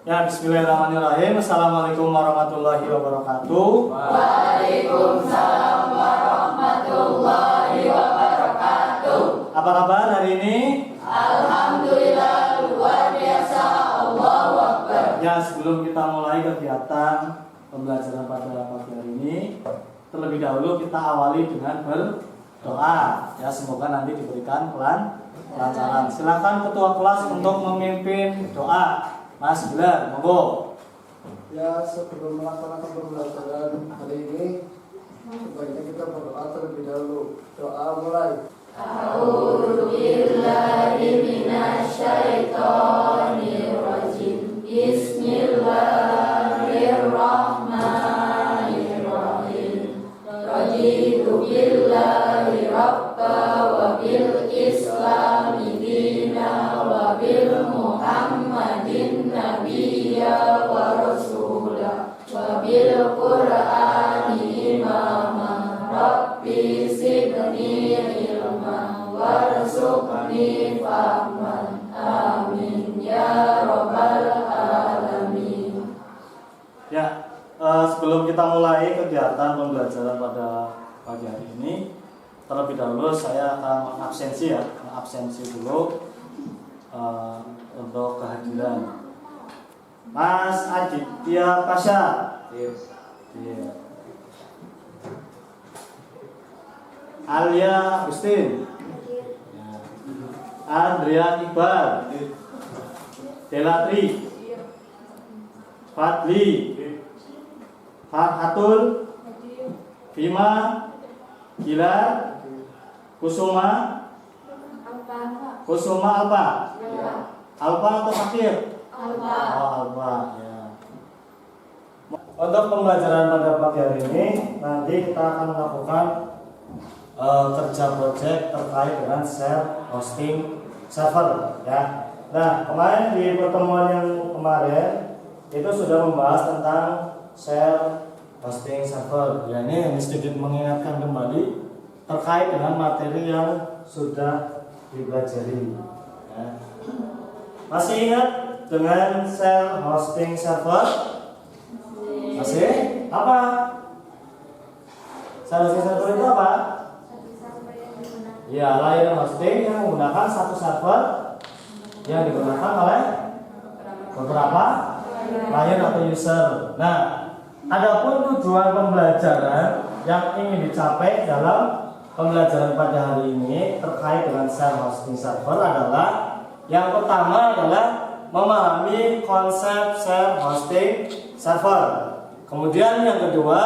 Ya, bismillahirrahmanirrahim. Assalamualaikum warahmatullahi wabarakatuh. Waalaikumsalam warahmatullahi wabarakatuh. Apa kabar hari ini? Alhamdulillah, luar biasa. Allahu Akbar. Ya, sebelum kita mulai kegiatan pembelajaran pada pagi hari ini, terlebih dahulu kita awali dengan berdoa. Ya, semoga nanti diberikan kelancaran. Silakan ketua kelas untuk memimpin doa. Mas Bilar, monggo. Ya, sebelum melaksanakan pembelajaran hari ini, sebaiknya kita berdoa terlebih dahulu. Doa mulai. A'udzu billahi minasyaitonir rajim. Bismillahirrahmanirrahim. Raditu billahi rabba wa bil islami dina wa bil muhammadin nabiyya wa rasulah wa bil qur'ani imama. Rabbi zidni ilma warzuqni fahman. Amin ya rabbal alamin. Ya, sebelum kita mulai kegiatan pembelajaran pada pagi hari ini, terlebih dahulu saya akan mengabsensi dulu untuk kehadiran Mas Aditya Pasha. Iya. Alia Agustin. Andrian Iqbal. Delatri. Fadli. Farhatul. Bima. Gilar. Kusuma. Kusuma Alfa. Alfa atau Fakir? Alfa. Oh, Alfa, ya. Untuk pembelajaran pada pagi hari ini, nanti kita akan melakukan kerja project terkait dengan share hosting server, ya. Nah, kemarin di pertemuan yang kemarin itu sudah membahas tentang share hosting server. Ya, ini sedikit mengingatkan kembali terkait dengan materi yang sudah dipelajari. Ya. Masih ingat dengan share hosting server? Masih? Apa? Share hosting server itu apa? Ya, layanan hosting yang menggunakan satu server yang digunakan oleh beberapa klien atau user. Nah, adapun tujuan pembelajaran yang ingin dicapai dalam pembelajaran pada hari ini terkait dengan share hosting server adalah yang pertama adalah memahami konsep share hosting server. Kemudian yang kedua,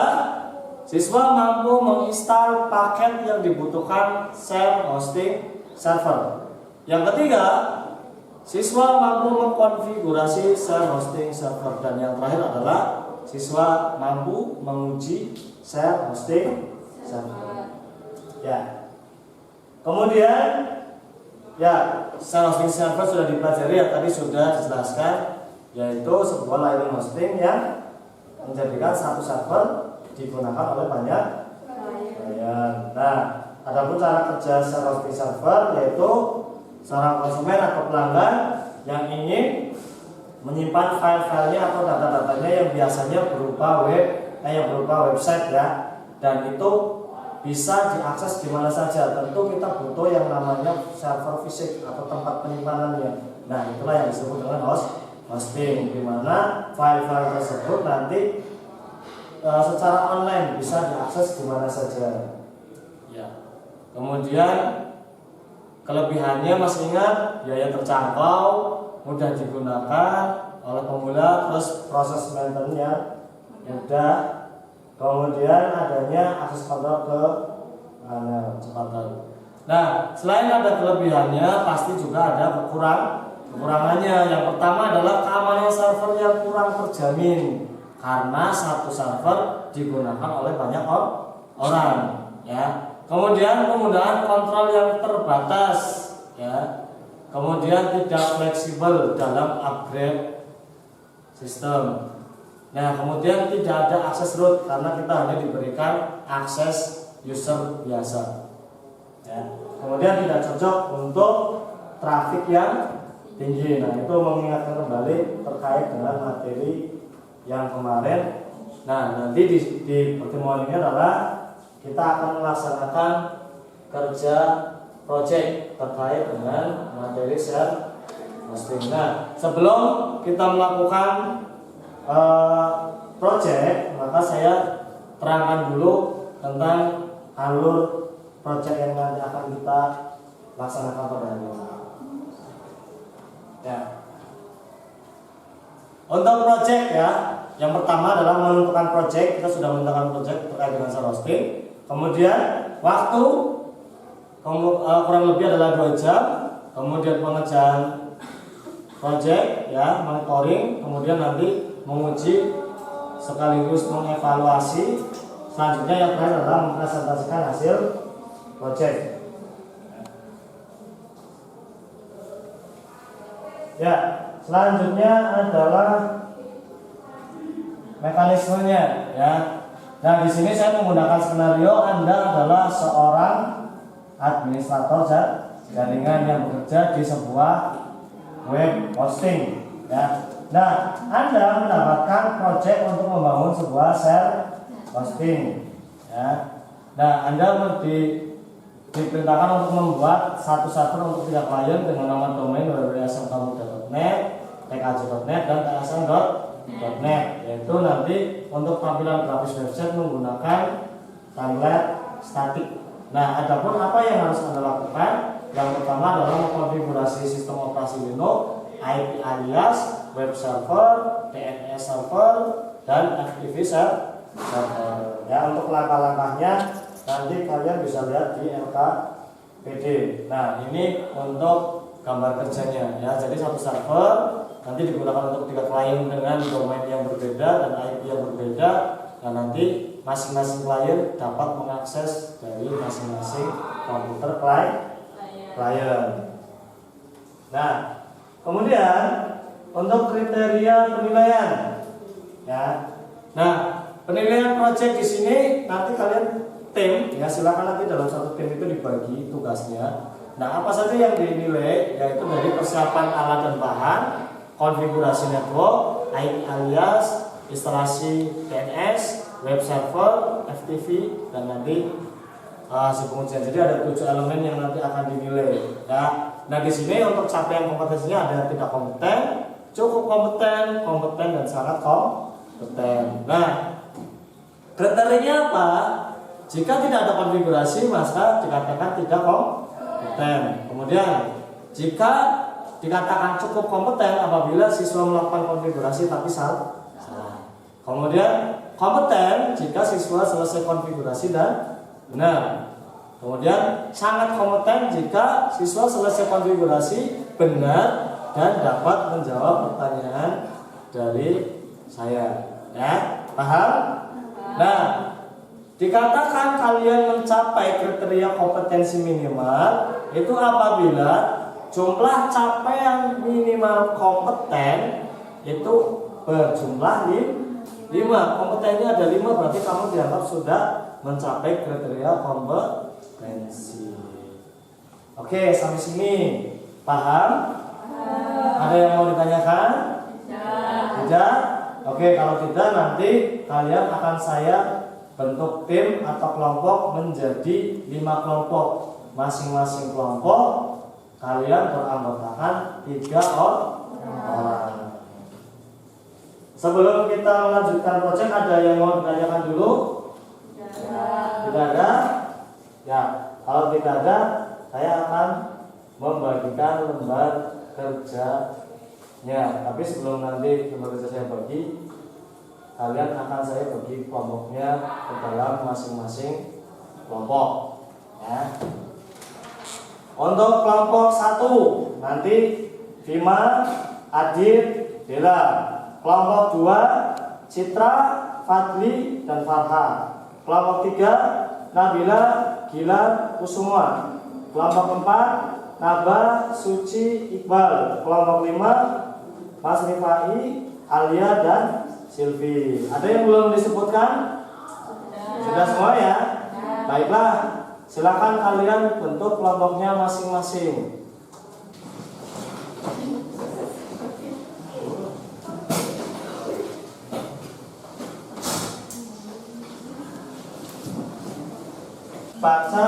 siswa mampu menginstal paket yang dibutuhkan share hosting server. Yang ketiga, siswa mampu mengkonfigurasi share hosting server. Dan yang terakhir adalah siswa mampu menguji share hosting server. Ya. Kemudian, ya, share hosting server sudah dipelajari, ya, tadi sudah dijelaskan, yaitu sebuah layanan hosting yang menjadikan satu server digunakan oleh banyak klien. Nah, adapun cara kerja share hosting server yaitu seorang konsumen atau pelanggan yang ingin menyimpan file-filenya atau data-datanya yang biasanya berupa website, ya, dan itu bisa diakses di mana saja. Tentu kita butuh yang namanya server fisik atau tempat penyimpanannya. Nah, itulah yang disebut dengan hosting, di mana file-file tersebut nanti secara online bisa diakses di mana saja. Ya. Kemudian kelebihannya masih ingat, biaya terjangkau, mudah digunakan oleh pemula, terus proses maintenance-nya mudah. Kemudian adanya akses kontrol ke kecepatan. Nah, selain ada kelebihannya, pasti juga ada kekurangannya. Yang pertama adalah keamanan server yang kurang terjamin karena satu server digunakan oleh banyak orang, ya. Kemudian penggunaan kontrol yang terbatas, ya. Kemudian tidak fleksibel dalam upgrade sistem. Nah, kemudian tidak ada akses root karena kita hanya diberikan akses user biasa, ya. Kemudian tidak cocok untuk traffic yang tinggi. Nah, itu mengingatkan kembali terkait dengan materi yang kemarin. Nah, nanti di pertemuan ini adalah kita akan melaksanakan kerja project terkait dengan materi self hosting. Nah, sebelum kita melakukan project, maka saya terangkan dulu tentang alur project yang nanti akan kita laksanakan pada hari ini. Ya. Untuk project ya, yang pertama adalah menentukan project. Kita sudah menentukan project terkait dengan self hosting. Kemudian waktu kurang lebih adalah 2 jam. Kemudian pengerjaan project ya, monitoring, kemudian nanti menguji sekaligus mengevaluasi. Selanjutnya yang terakhir adalah mempresentasikan hasil project. Ya, selanjutnya adalah mekanismenya ya. Nah, di sini saya menggunakan skenario Anda adalah seorang administrator jaringan yang bekerja di sebuah web hosting ya. Nah, Anda mendapatkan project untuk membangun sebuah self hosting ya. Nah, Anda diperintahkan untuk membuat satu server untuk 3 klien dengan nama domain www.smkamu.net, tkj.net dan tsm.net. Yaitu nanti untuk tampilan grafis website menggunakan template statik. Nah, adapun apa yang harus Anda lakukan? Yang pertama adalah mengkonfigurasi sistem operasi Linux, IP alias, web server, DNS server, dan FTP server. Ya, untuk langkah-langkahnya nanti kalian bisa lihat di LKPD. Nah, ini untuk gambar kerjanya ya. Jadi satu server nanti digunakan untuk 3 klien dengan domain yang berbeda dan IP yang berbeda. Nah, nanti masing-masing klien dapat mengakses dari masing-masing komputer klien. Nah, kemudian untuk kriteria penilaian ya. Nah, penilaian project di sini nanti kalian tim ya, silakan nanti dalam satu tim itu dibagi tugasnya. Nah, apa saja yang dinilai yaitu dari persiapan alat dan bahan, konfigurasi network, IP alias, instalasi DNS, web server, FTP, dan nanti hasil pengujian. Jadi ada 7 elemen yang nanti akan dinilai ya. Nah, di sini untuk capaian kompetensinya ada tidak kompeten, cukup kompeten, kompeten, dan sangat kompeten. Nah, kriterianya apa? Jika tidak ada konfigurasi maka dikatakan tidak kompeten. Kemudian jika dikatakan cukup kompeten apabila siswa melakukan konfigurasi tapi salah. Kemudian kompeten jika siswa selesai konfigurasi dan benar. Kemudian sangat kompeten jika siswa selesai konfigurasi benar dan dapat menjawab pertanyaan dari saya. Ya, paham? Nah, dikatakan kalian mencapai kriteria kompetensi minimal itu apabila jumlah capaian minimal kompeten itu berjumlah 5. Kompetennya ada 5, berarti kamu dianggap sudah mencapai kriteria kompetensi. Oke, sampai sini paham? Ada yang mau ditanyakan? Tidak? Oke, kalau tidak nanti kalian akan saya bentuk tim atau kelompok menjadi 5 kelompok. Masing-masing kelompok kalian beranggotakan 3 orang. Sebelum kita melanjutkan proyek, ada yang mau ditanyakan dulu? Tidak ada? Ya, kalau tidak ada, saya akan membagikan lembar kerjanya. Tapi sebelum nanti lembar kerja saya bagi, kalian akan saya bagi kelompoknya ke dalam masing-masing kelompok ya. Untuk kelompok 1 nanti Vima, Adit, Dela. Kelompok 2 Citra, Fadli, dan Farha. Kelompok 3 Nabila, Gilang, Kusuma. Kelompok 4 Naba, Suci, Iqbal. Kelompok 5 Mas Rifai, Alia, dan Silvi. Ada yang belum disebutkan? Sudah semua ya? Baiklah, silakan kalian bentuk kelompoknya masing-masing. baca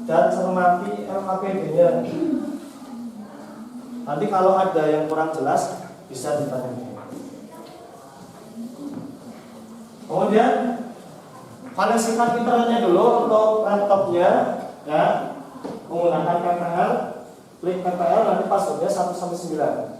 dan cermati LKPD-nya. Nanti kalau ada yang kurang jelas bisa ditanya. Kemudian koneksikan internetnya dulu untuk laptopnya, ya, menggunakan PPL, link PPL, nanti passwordnya 1-9.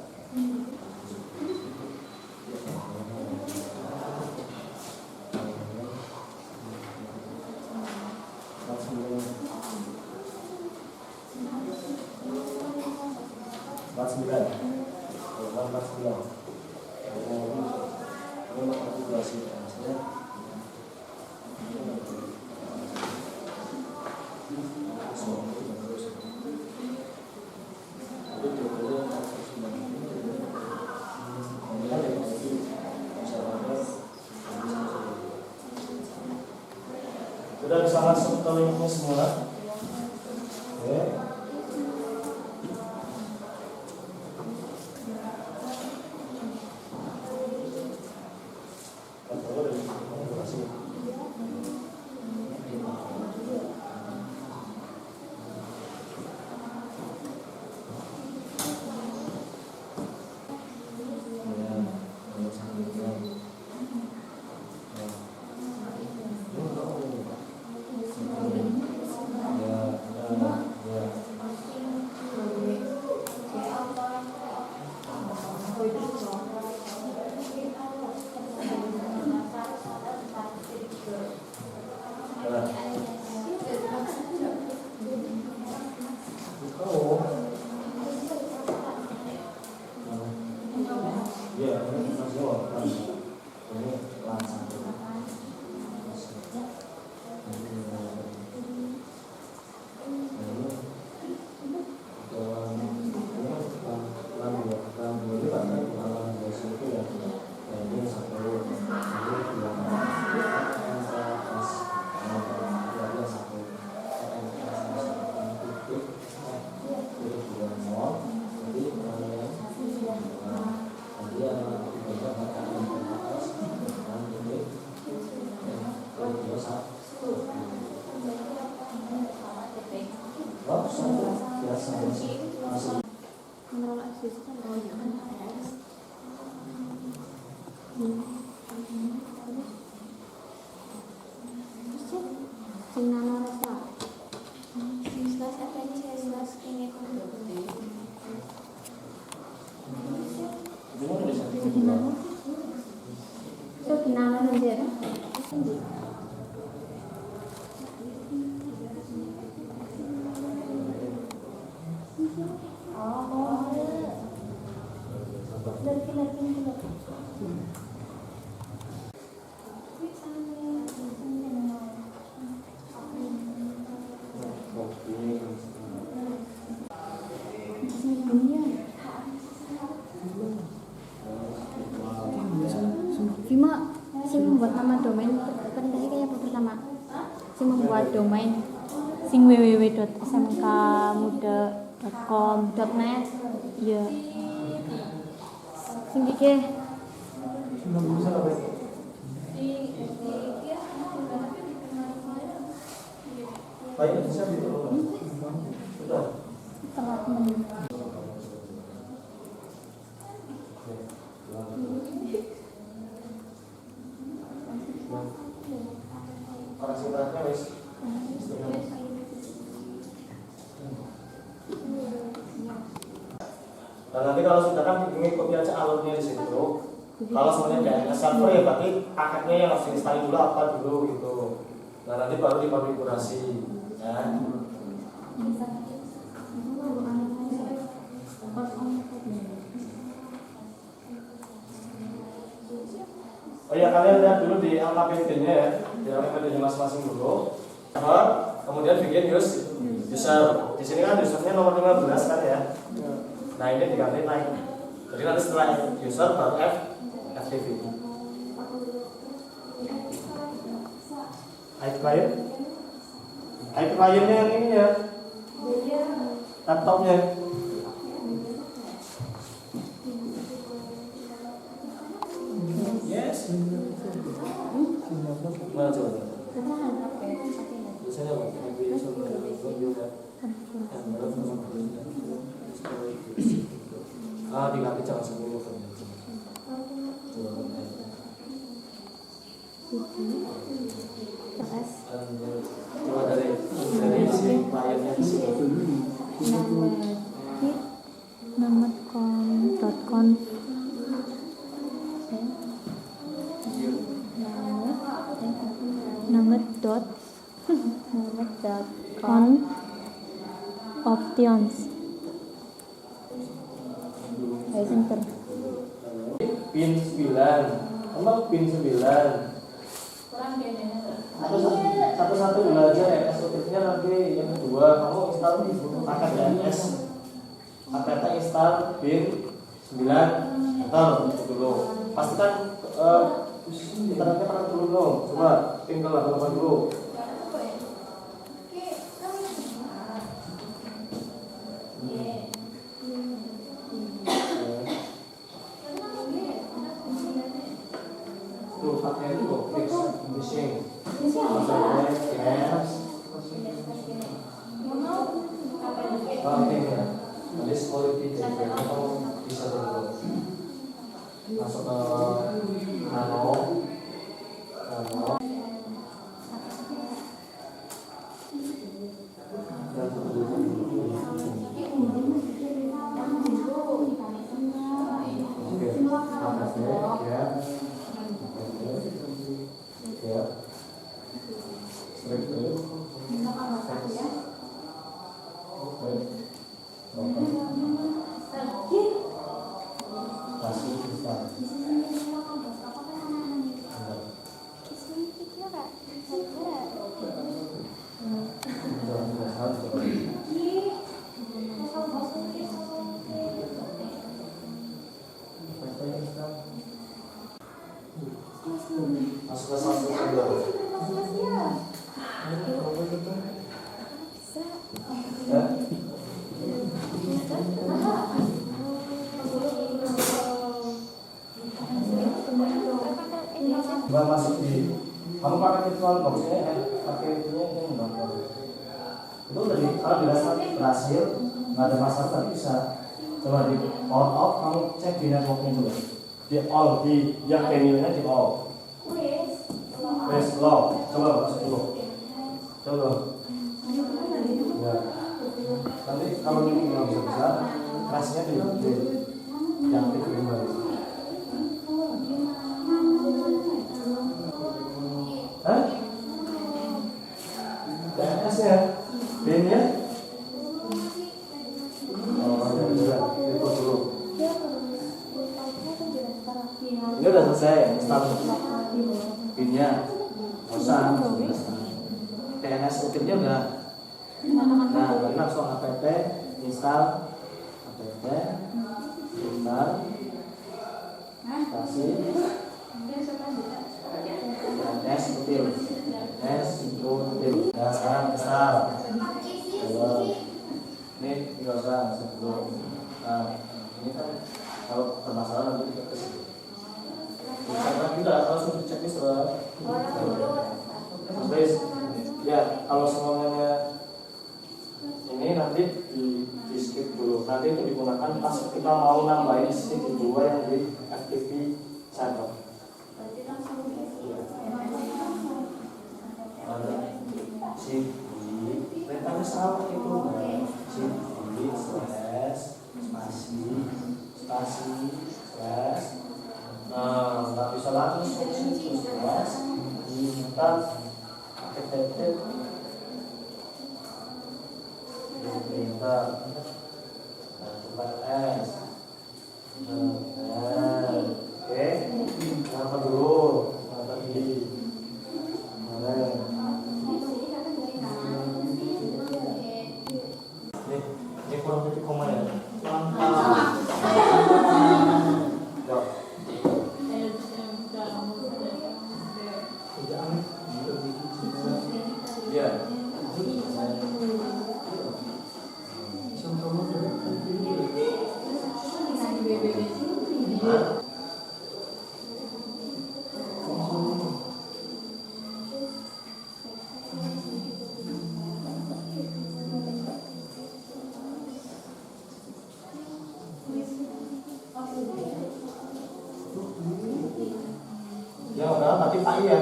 Sudah bisa masuk ke linknya semua. Oke. Bima, sing membuat nama domain penting kayak apa pertama? Sing membuat domain sing www.smkmuda.com.net ya. Sing iki baik, bisa gitu. Sudah. telat men. Orang sebenarnya wis. Dan nanti kalau sudah kan mengikuti aja alurnya di situ. Kalau semuanya dari server ya berarti paketnya yang harus install dulu apa dulu gitu. Nah nanti baru dikonfigurasi. Ya. Oh ya, kalian lihat dulu di LKPD-nya ya, di LKPD-nya masing-masing dulu. Kemudian bikin user. Di sini kan usernya nomor 15 kan ya. Nah ini diganti naik. Jadi nanti setelah user baru FTP. IP client. IP clientnya yang ini ya. Laptopnya. Yes. Mana coba? Biasanya apa? di kaki jangan sebelum coba terus coba dari si kliennya di sini. nomad.com nomad.com options center Pin 9, emang pin 9 satu-satu belajar ya, SOP-nya nanti yang kedua kamu install di paket DNS paketnya install pin 9 enter dulu pastikan internetnya pernah dulu dong, coba pin ke 88 dulu. Tuh pakai itu fix finishing maksudnya yes. Oke ya list quality dari kamu bisa dulu masuk ke nano oke makasih ya. Ya. Strike dulu. Oke. Kasih kita. Masuk ke satu dulu. Ya. Coba masuk di kamu pakai virtual boxnya ya, pakai itunya yang enggak. Itu udah di kalau dirasa berhasil nggak ada masalah tapi bisa coba di on off kamu cek di networknya dulu di all di yang venue-nya di all. Wes low, coba masuk dulu. Coba. Ya. Nanti kalau ini nggak bisa, rasnya di yang itu kembali. Hah? DNS ya? BIN-nya? Oh, ya udah, itu dulu. Ini udah selesai, start BIN-nya. Usah. DNS ukirnya udah. Nah, baru langsung apt install kasih DNS util nah sekarang install ini tinggal sebelum ini kan kalau bermasalah nanti kita kesini karena kita langsung dicek nih terus ya kalau semuanya ini nanti di skip dulu nanti itu digunakan pas kita mau nambahin si kedua yang di FTP channel CD perintahnya sama itu CD slash spasi slash nah nggak bisa langsung slash kita pakai titik perintah coba S oke apa dulu apa ini ini kurang titik koma ya ya iya.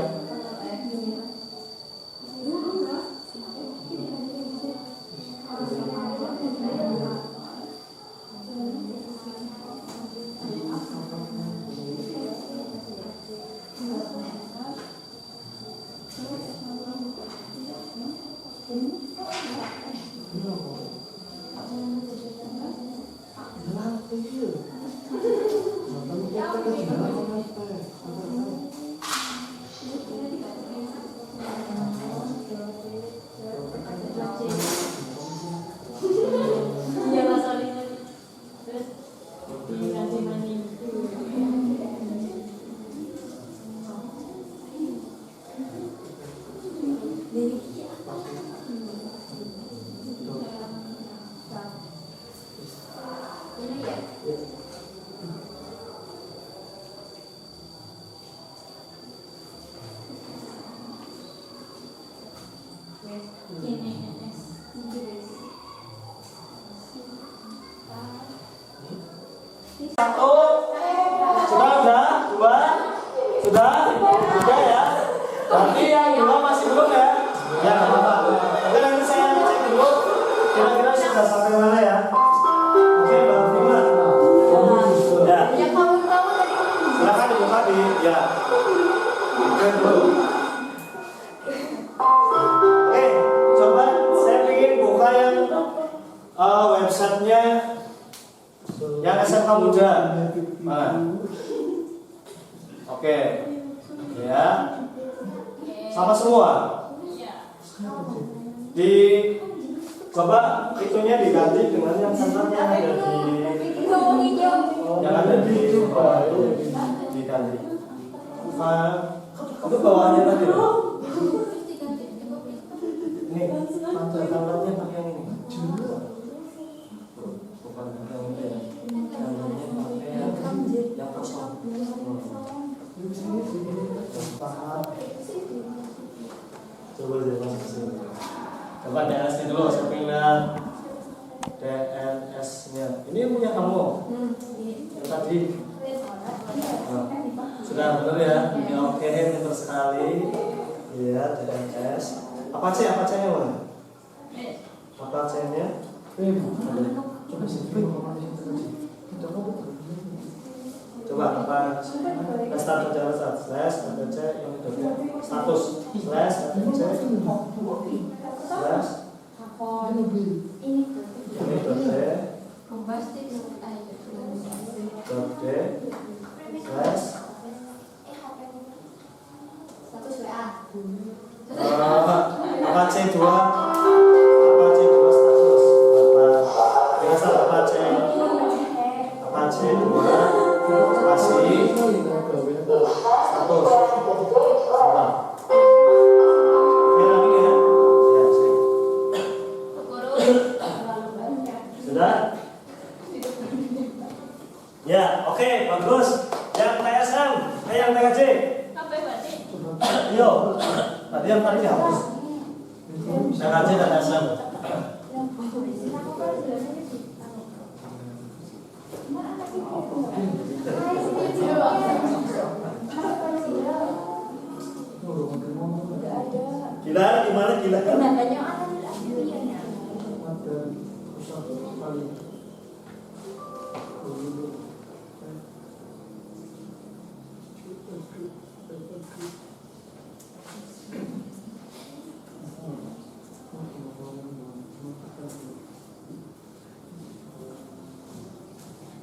Satu, sudah, dua, sudah, tiga ya. Tapi yang dua masih belum ya? Ya nggak apa-apa. Oke, nanti saya cek dulu. Kira-kira sudah sampai mana ya? Oke, Mbak Fima. Ya. Ya kamu tahu tadi. Silakan dibuka di ya. Oke dulu. Oke, coba saya ingin buka yang websitenya yang SMK Muda. Oke. Ya. Sama semua. Di coba itunya diganti dengan yang senternya ada di yang ada di bawah itu diganti. Itu bawahnya tadi loh. Ini tanda-tandanya pakai yang ini. Bukan yang ini ya. Yang kosong. Coba deh masuk ke sini. Coba DNS nya dulu, saya pengen lihat DNS nya. Ini yang punya kamu. Yang tadi. Nah, sudah benar ya? Ya oke, pintar sekali. Iya, DNS. Apa C nya mana? Apa C nya? Coba sini. Coba apa? Status jasa slash ATC yang itu status slash ATC slash ini dot D slash apa C2 status biasa apa C2 spasi status coba lagi ya ya sini. Sudah ya oke bagus yang TSM yang TKJ yo tadi yang tadi dihapus TKJ dan TSM gila gimana gila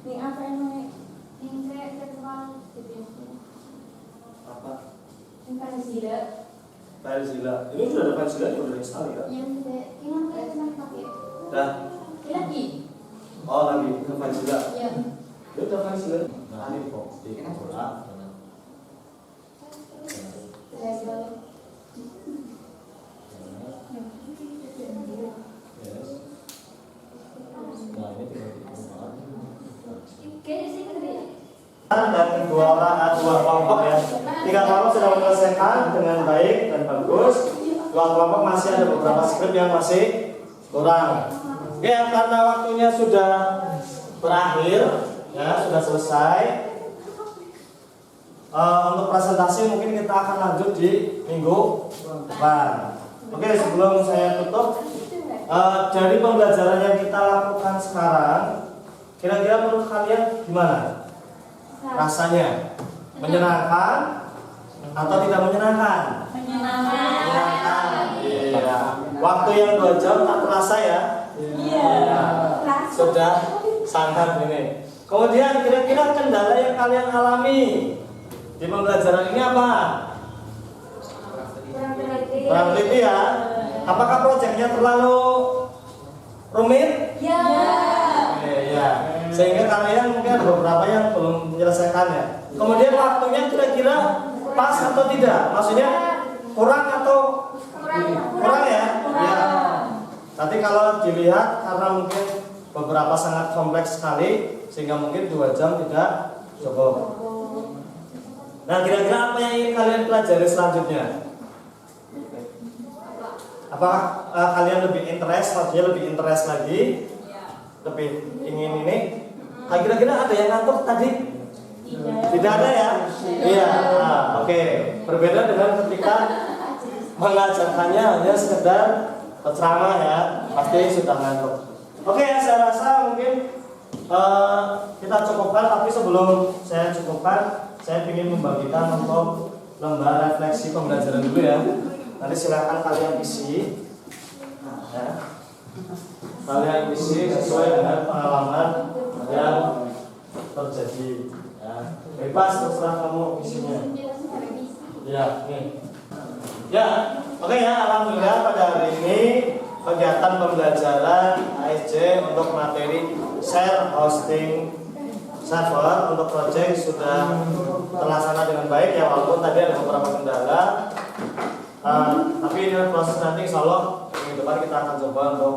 Nih apa yang saya terkenal apa yang Zila. FileZilla ini sudah ada FileZilla yang udah install ya Yang saya pernah pakai. dah Lagi. oh lagi ke FileZilla Ya. itu udah FileZilla nah ini kok sedikit bola Label. yes nah ini tinggal Kayaknya sih gede. dan dua kelompok ya. 3 kelompok sudah menyelesaikan dengan baik dan bagus. 2 kelompok masih ada beberapa skrip yang masih kurang. Ya karena waktunya sudah berakhir, ya sudah selesai. untuk presentasi mungkin kita akan lanjut di minggu depan. Oke, sebelum saya tutup, dari pembelajaran yang kita lakukan sekarang, kira-kira menurut kalian gimana rasanya? Menyenangkan atau tidak menyenangkan? Menyenangkan. Iya. Waktu yang 2 jam tak terasa ya? Iya. Sudah sangat ini. Kemudian kira-kira kendala yang kalian alami di pembelajaran ini apa? Kurang teliti ya. Apakah proyeknya terlalu rumit? Ya. Sehingga kalian mungkin ada beberapa yang belum menyelesaikannya. Kemudian waktunya kira-kira pas atau tidak? Maksudnya kurang atau kurang ya? Ya. Nanti kalau dilihat karena mungkin beberapa sangat kompleks sekali sehingga mungkin 2 jam tidak cukup. Nah, kira-kira apa yang ingin kalian pelajari selanjutnya? Apakah kalian lebih interest lagi? Lebih ingin ini? Kira-kira ada yang ngantuk tadi? Tidak ada ya? Iya. Oke. Berbeda dengan ketika mengajarkannya hanya sekedar ceramah ya, pasti sudah ngantuk. Oke, saya rasa mungkin kita cukupkan. Tapi sebelum saya cukupkan, saya ingin membagikan untuk lembar refleksi pembelajaran dulu ya. Nanti silakan kalian isi. Ya. Kalian isi sesuai dengan pengalaman yang terjadi. Ya. Bebas terserah kamu isinya. Ya, nih. Ya, oke ya. Alhamdulillah pada hari ini kegiatan pembelajaran ASJ untuk materi share hosting server untuk project sudah terlaksana dengan baik ya, walaupun tadi ada beberapa kendala. Tapi ini proses nanti insya Allah minggu depan kita akan coba untuk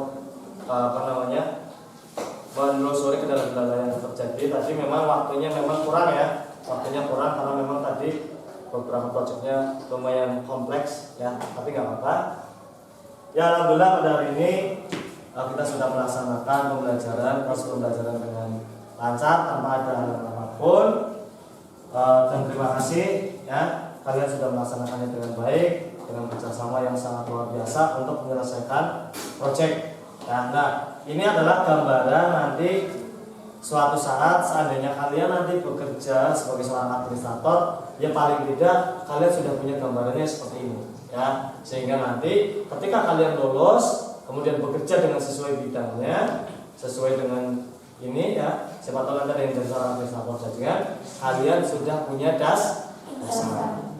menelusuri kendala-kendala yang terjadi. Tadi memang waktunya memang kurang ya, karena memang tadi beberapa proyeknya lumayan kompleks ya, tapi nggak apa-apa. Ya, alhamdulillah pada hari ini kita sudah melaksanakan proses pembelajaran dengan lancar tanpa ada halangan apapun. Dan terima kasih ya, kalian sudah melaksanakannya dengan baik, dengan kerjasama yang sangat luar biasa untuk menyelesaikan proyek. Nah, ini adalah gambaran nanti suatu saat seandainya kalian nanti bekerja sebagai seorang administrator, ya paling tidak kalian sudah punya gambarannya seperti ini ya, sehingga nanti ketika kalian lulus kemudian bekerja dengan sesuai bidangnya, sesuai dengan ini ya, siapa tahu nanti ada yang jadi seorang administrator jaringan, kalian sudah punya dasar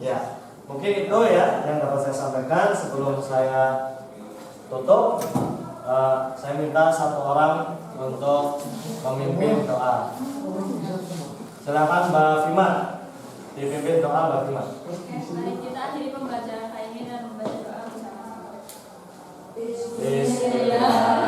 ya. Mungkin itu ya yang dapat saya sampaikan. Sebelum saya tutup, saya minta satu orang untuk memimpin doa. Silakan Mbak Fima, dipimpin doa Mbak Fima. Mari kita akhiri pembelajaran kali ini dan membaca doa bersama-sama. Bismillah.